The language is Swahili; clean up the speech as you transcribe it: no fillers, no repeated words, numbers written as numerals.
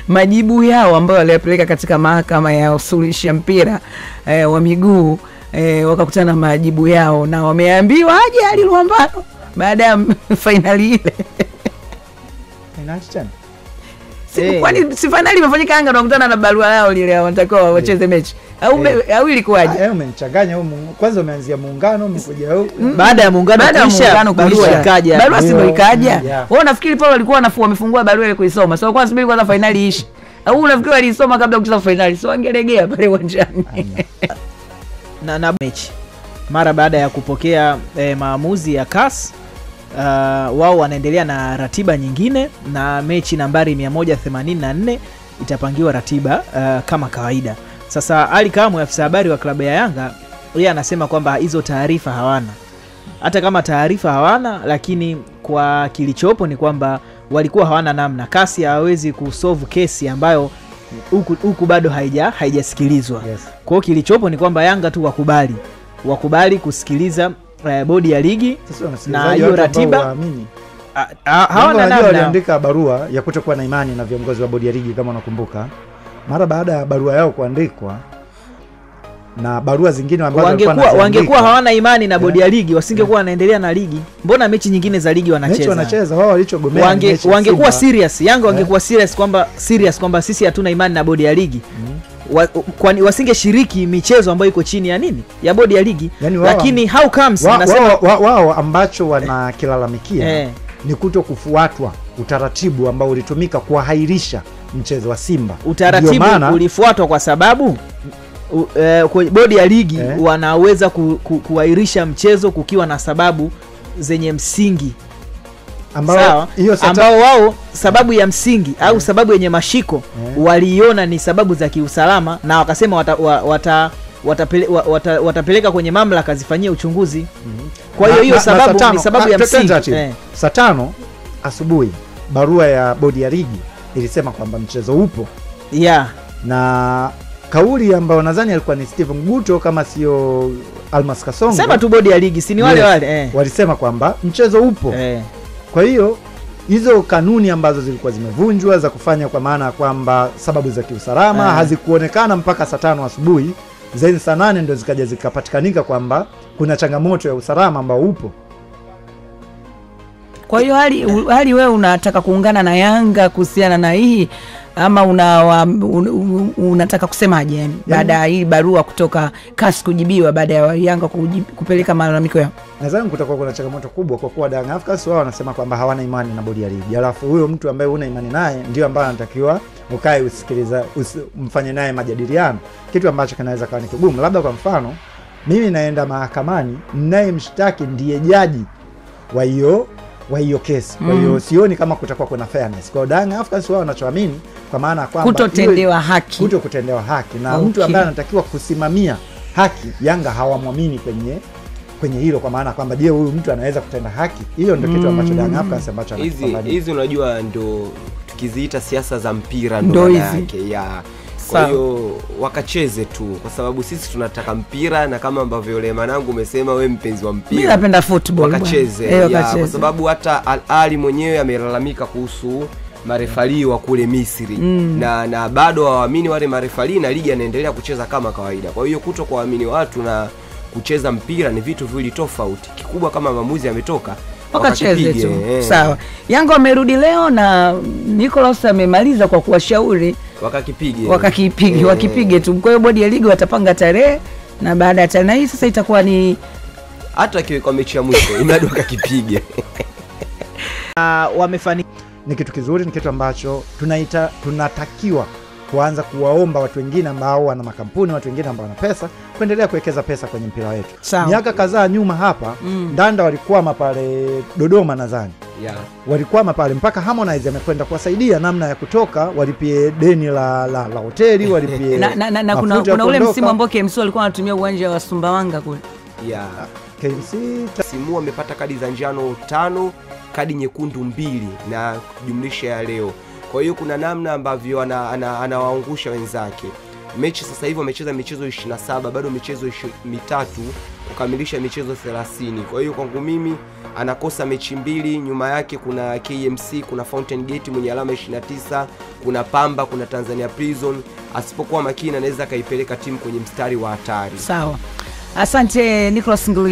majibu yao ambayo waliyapeleka katika mahakama ya usuluhishi mpira wa miguu, wakakutana majibu yao na wameambiwa aje Ali Luambano baada ya finali ile. Finali tena? Kwani si finali imefanyika, Yanga wanakutana na barua yao lile wanatakiwa wacheze mechi. Au ilikuwaje? Umenichanganya kwanza umeanzia muungano umekuja huko. Baada ya muungano barua ikaja. Barua sio ikaja. Wao nafikiri pale walikuwa wamefungua barua ile kuisoma. So kwa subiri kwanza finali ishi. Au unafikiri walisoma kabla kucheza finali? So wangelegea pale uwanjani. Na mechi mara baada ya kupokea maamuzi ya CAS, wao wanaendelea na ratiba nyingine, na mechi nambari 184 itapangiwa ratiba kama kawaida. Sasa Ali Kamwe, afisa habari wa klabu ya Yanga, yeye anasema kwamba hizo taarifa hawana. Hata kama taarifa hawana, lakini kwa kilichopo ni kwamba walikuwa hawana namna. CAS hawezi kusolve kesi ambayo huku bado haijasikilizwa. Yes. Kwa hiyo kilichopo ni kwamba Yanga tu wakubali kusikiliza bodi ya ligi na hiyo ratiba. Hawana namna. Waliandika barua ya kutokuwa na imani na viongozi wa bodi ya ligi kama unakumbuka. Mara baada ya barua yao kuandikwa na barua zingine ambazo wangekuwa hawana imani na bodi ya ligi, wasingekuwa wanaendelea na ligi. Mbona mechi nyingine za ligi wanacheza? Wao walichogomea wangekuwa serious. Yanga wangekuwa serious kwamba sisi hatuna imani na bodi ya ligi. Kwani wasingeshiriki michezo ambayo iko chini ya nini? Ya bodi ya ligi. Yani lakini how comes nasema wao ambacho wanakilalamikia ni kuto kufuatwa utaratibu ambao ulitumika kuahairisha mchezo wa Simba. Utaratibu ulifuatwa kwa sababu bodi ya ligi wanaweza kuahirisha mchezo kukiwa na sababu zenye msingi ambao wao sababu ya msingi au sababu yenye mashiko waliona ni sababu za kiusalama, na wakasema watapeleka kwenye mamlaka zifanyie uchunguzi. Kwa hiyo sababu ni sababu ya msingi. Saa 5 asubuhi barua ya bodi ya ligi ilisema kwamba mchezo upo. Na kauli ambayo nadhani alikuwa ni Steven Guto kama sio Almas Kasongo. Sema tu bodi ya ligi, si ni wale walisema kwamba mchezo upo. Kwa hiyo hizo kanuni ambazo zilikuwa zimevunjwa za kufanya, kwa maana kwamba sababu za kiusalama hazikuonekana mpaka saa 5 asubuhi. Zaidi saa 8 ndio zikaja zikapatikanika kwamba kuna changamoto ya usalama ambao upo. Kwa hiyo hali wewe unataka kuungana na Yanga kuhusiana na hii, ama unataka kusemaje yani baada ya hii barua kutoka CAS kujibiwa baada ya Yanga kupeleka malalamiko yao? Nadhani kutakuwa kuna changamoto kubwa kwa kuwa Young Africans wao wanasema kwamba hawana imani na bodi ya ligi. Alafu huyo mtu ambaye una imani naye ndio ambaye anatakiwa ukae usikiliza mfanye naye majadiliano, kitu ambacho kinaweza kuwa ni kigumu. Labda kwa mfano mimi naenda mahakamani, naye mshtaki ndiye jaji wa hiyo kesi. Kwa hiyo sioni kama kutakuwa kuna fairness. Kwa Young Africans wao wanachoamini kwa maana kwamba kutotendewa haki na mtu ambaye anatakiwa kusimamia haki, Yanga hawamwamini kwenye hilo, kwa maana kwamba je, huyu mtu anaweza kutenda haki? Hiyo ndio kitu ambacho Young Africans ambacho anakipambania. Hizi unajua ndo tukiziita siasa za mpira ndo yake Kwa hiyo wakacheze tu, kwa sababu sisi tunataka mpira, na kama ambavyo yule manangu umesema wewe mpenzi wa mpira, mimi napenda football, wakacheze. Kwa sababu hata Al-Ahly mwenyewe amelalamika kuhusu marefali wa kule Misri na bado hawaamini wale marefali, na ligi inaendelea kucheza kama kawaida. Kwa hiyo kutokuamini watu na kucheza mpira ni vitu viwili tofauti. Kikubwa kama maamuzi yametoka, wakacheze tu. Sawa. Yanga wamerudi leo na Nicholas amemaliza kwa kuwashauri wakakipige tu. Kwa hiyo bodi ya ligi watapanga tarehe, na baada ya tarehe hii sasa itakuwa ni hata kwa mechi ya mwisho imadi wakakipige. Wamefanikiwa. Ni kitu kizuri, ni kitu ambacho tunatakiwa kuanza kuwaomba watu wengine ambao wana makampuni, watu wengine ambao wana pesa, kuendelea kuwekeza pesa kwenye mpira wetu. Miaka kadhaa nyuma hapa Ndanda walikwama pale Dodoma nadhani. Walikwama pale mpaka Harmonize amekwenda kuwasaidia namna ya kutoka, walipie deni la hoteli, walipie na kuna ule msimu ambao KMC walikuwa wanatumia uwanja wa Sumbawanga kule. KMC simu amepata kadi za njano 5, kadi nyekundu 2 na jumlisha ya leo. Kwa hiyo kuna namna ambavyo anawaangusha wenzake. Mechi sasa hivi wamecheza michezo 27, bado michezo 3 kukamilisha michezo 30. Kwa hiyo kwangu mimi anakosa mechi 2, nyuma yake kuna KMC, kuna Fountain Gate mwenye alama 29, kuna Pamba, kuna Tanzania Prison. Asipokuwa makini anaweza kaipeleka timu kwenye mstari wa hatari. Sawa. Asante Nicholas Nguli.